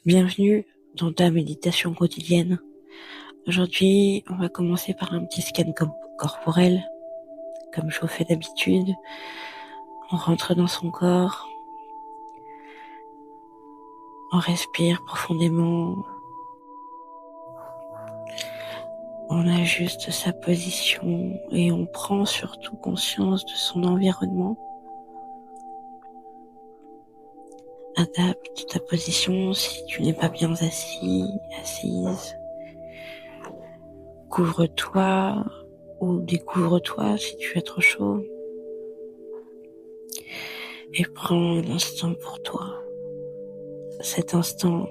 Bienvenue dans ta méditation quotidienne. Aujourd'hui, on va commencer par un petit scan corporel, comme je vous fais d'habitude. On rentre dans son corps, on respire profondément, on ajuste sa position et on prend surtout conscience de son environnement. Adapte ta position si tu n'es pas bien assis, assise. Couvre-toi ou découvre-toi si tu es trop chaud. Et prends un instant pour toi. Cet instant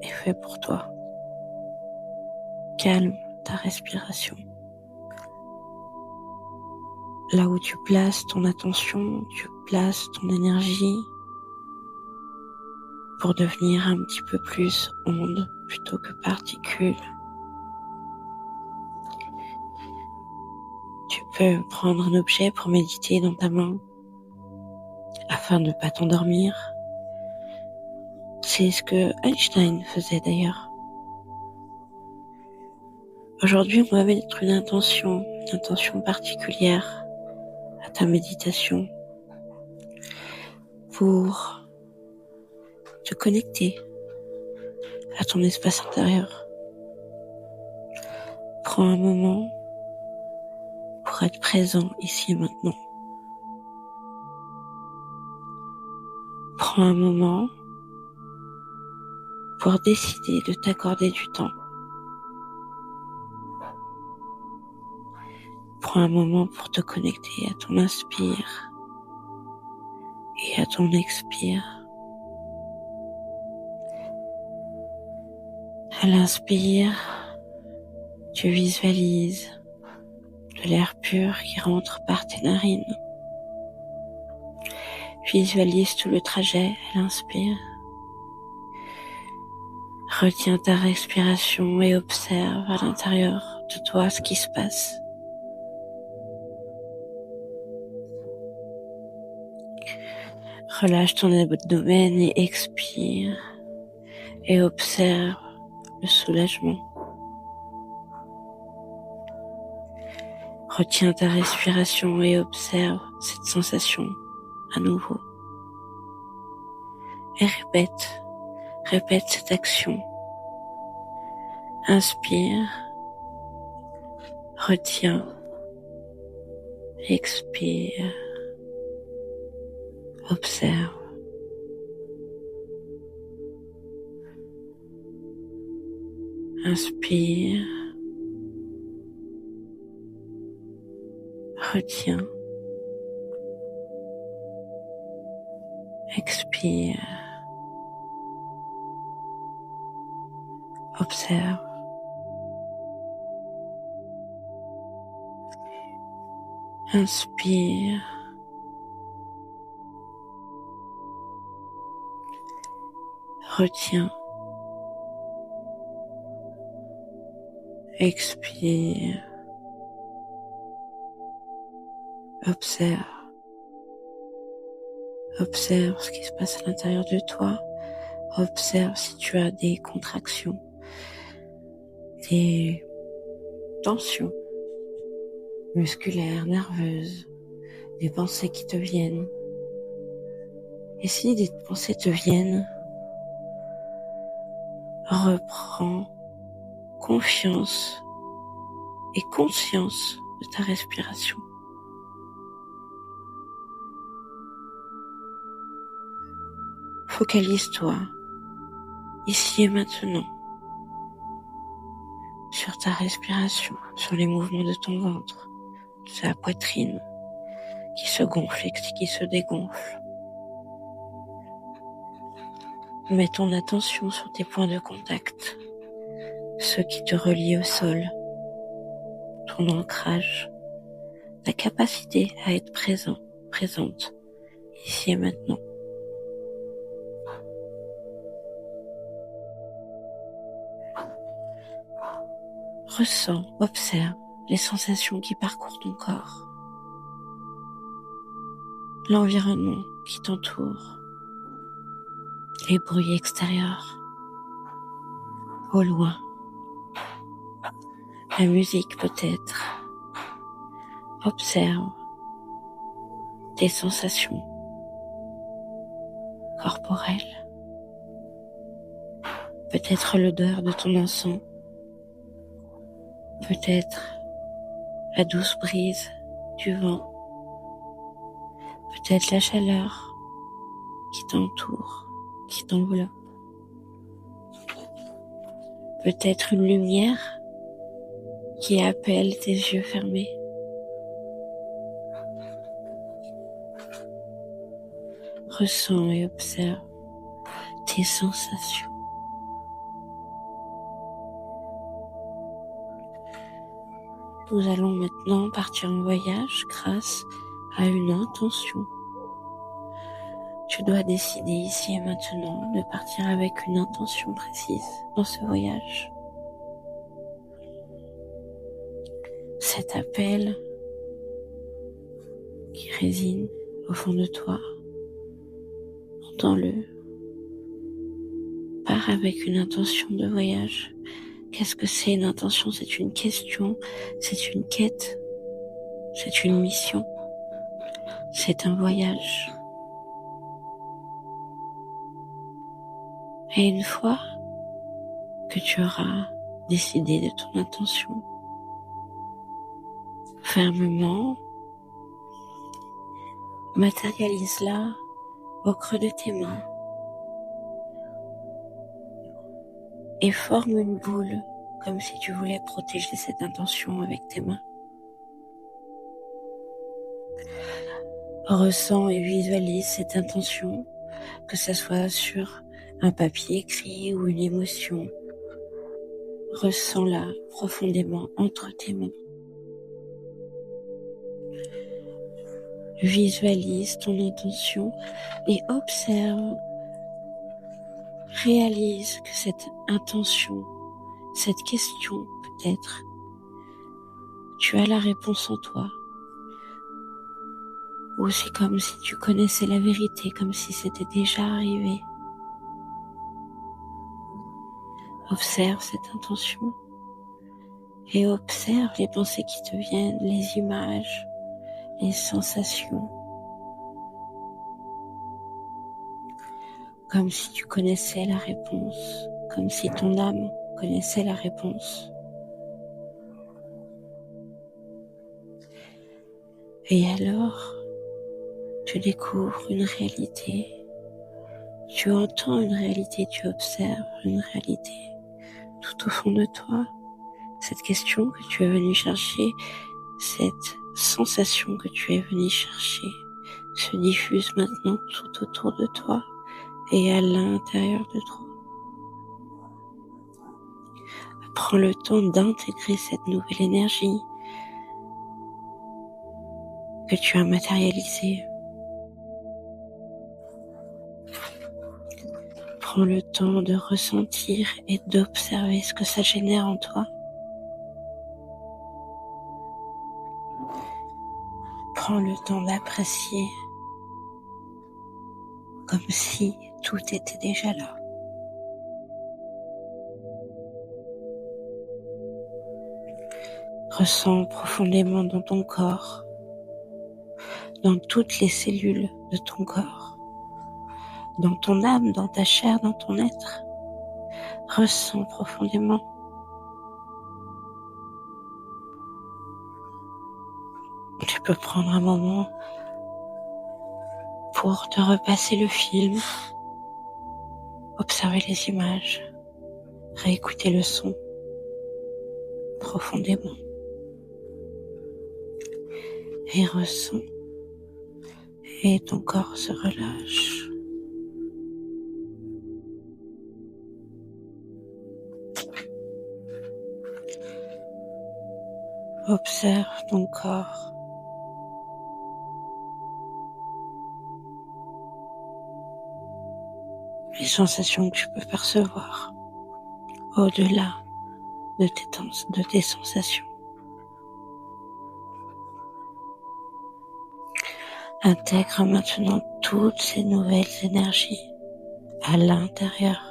est fait pour toi. Calme ta respiration. Là où tu places ton attention, tu places ton énergie pour devenir un petit peu plus onde plutôt que particule. Tu peux prendre un objet pour méditer dans ta main afin de ne pas t'endormir. C'est ce que Einstein faisait d'ailleurs. Aujourd'hui, on va mettre une intention particulière à ta méditation pour te connecter à ton espace intérieur. Prends un moment pour être présent ici et maintenant. Prends un moment pour décider de t'accorder du temps. Prends un moment pour te connecter à ton inspire et à ton expire. À l'inspire, tu visualises de l'air pur qui rentre par tes narines. Visualise tout le trajet à l'inspire. Retiens ta respiration et observe à l'intérieur de toi ce qui se passe. Relâche ton abdomen et expire et observe le soulagement. Retiens ta respiration et observe cette sensation à nouveau. Et répète cette action. Inspire, retiens, expire, observe. Inspire, retiens, expire, observe. Inspire, retiens, expire, observe. Observe ce qui se passe à l'intérieur de toi. Observe si tu as des contractions, des tensions musculaires, nerveuses, des pensées qui te viennent. Et si des pensées te viennent, reprends confiance et conscience de ta respiration. Focalise-toi, ici et maintenant, sur ta respiration, sur les mouvements de ton ventre, de ta poitrine, qui se gonfle et qui se dégonfle. Mets ton attention sur tes points de contact, ceux qui te relient au sol, ton ancrage, ta capacité à être présente, ici et maintenant. Ressens, observe les sensations qui parcourent ton corps, l'environnement qui t'entoure, les bruits extérieurs. au loin. La musique peut-être. Observe tes sensations corporelles. Peut-être l'odeur de ton encens. Peut-être la douce brise du vent. Peut-être la chaleur qui t'entoure, qui t'enveloppe. Peut-être une lumière qui appelle tes yeux fermés. Ressens et observe tes sensations. Nous allons maintenant partir en voyage grâce à une intention. Tu dois décider ici et maintenant de partir avec une intention précise dans ce voyage. Cet appel qui réside au fond de toi, entends-le. Pars avec une intention de voyage. Qu'est-ce que c'est une intention? C'est une question, c'est une quête, c'est une mission, c'est un voyage. Et une fois que tu auras décidé de ton intention, fermement, matérialise-la au creux de tes mains et forme une boule comme si tu voulais protéger cette intention avec tes mains. Ressens et visualise cette intention, que ce soit sur un papier écrit ou une émotion. Ressens-la profondément entre tes mains. Visualise ton intention et observe, réalise que cette intention, cette question peut-être, tu as la réponse en toi. Ou c'est comme si tu connaissais la vérité, comme si c'était déjà arrivé. Observe cette intention et observe les pensées qui te viennent, les images, les sensations. Comme si tu connaissais la réponse, comme si ton âme connaissait la réponse. Et alors, tu découvres une réalité, tu entends une réalité, tu observes une réalité tout au fond de toi. Cette question que tu es venu chercher, cette sensation que tu es venu chercher, se diffuse maintenant tout autour de toi et à l'intérieur de toi. Prends le temps d'intégrer cette nouvelle énergie que tu as matérialisée. Prends le temps de ressentir et d'observer ce que ça génère en toi. Prends le temps d'apprécier comme si tout était déjà là. Ressens profondément dans ton corps, dans toutes les cellules de ton corps, dans ton âme, dans ta chair, dans ton être. Ressens profondément. Tu peux prendre un moment pour te repasser le film, observer les images, réécouter le son profondément. Et ressens, et ton corps se relâche. Observe ton corps. Les sensations que tu peux percevoir au-delà de tes sensations. Intègre maintenant toutes ces nouvelles énergies à l'intérieur,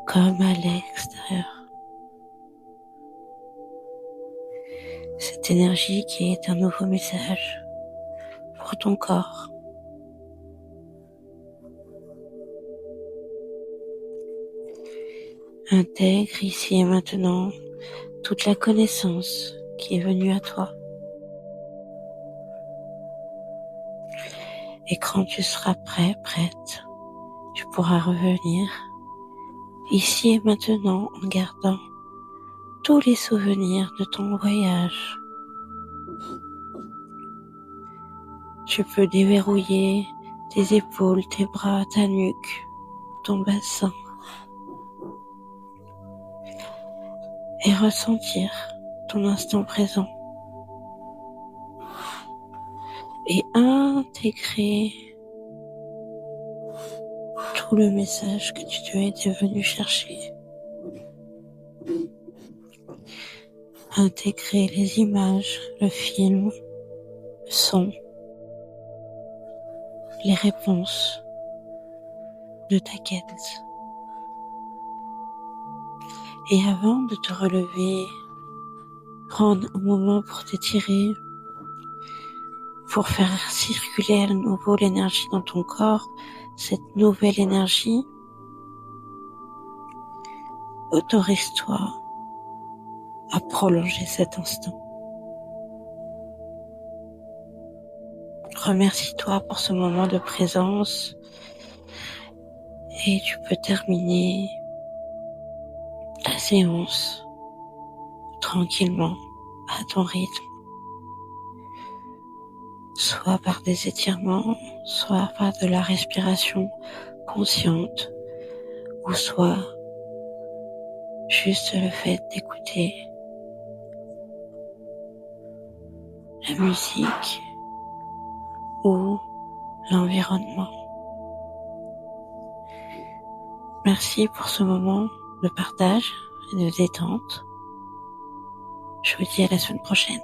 comme à l'extérieur. Cette énergie qui est un nouveau message pour ton corps. Intègre ici et maintenant toute la connaissance qui est venue à toi. Et quand tu seras prêt, prête, tu pourras revenir ici et maintenant en gardant tous les souvenirs de ton voyage. Tu peux déverrouiller tes épaules, tes bras, ta nuque, ton bassin et ressentir ton instant présent et intégrer tout le message que tu étais venu chercher. Intégrer les images, le film, le son, les réponses de ta quête. Et avant de te relever, prendre un moment pour t'étirer, pour faire circuler à nouveau l'énergie dans ton corps, cette nouvelle énergie. Autorise-toi à prolonger cet instant. Remercie-toi pour ce moment de présence et tu peux terminer la séance tranquillement à ton rythme, soit par des étirements, soit par de la respiration consciente, ou soit juste le fait d'écouter la musique ou l'environnement. Merci pour ce moment de partage et de détente. Je vous dis à la semaine prochaine.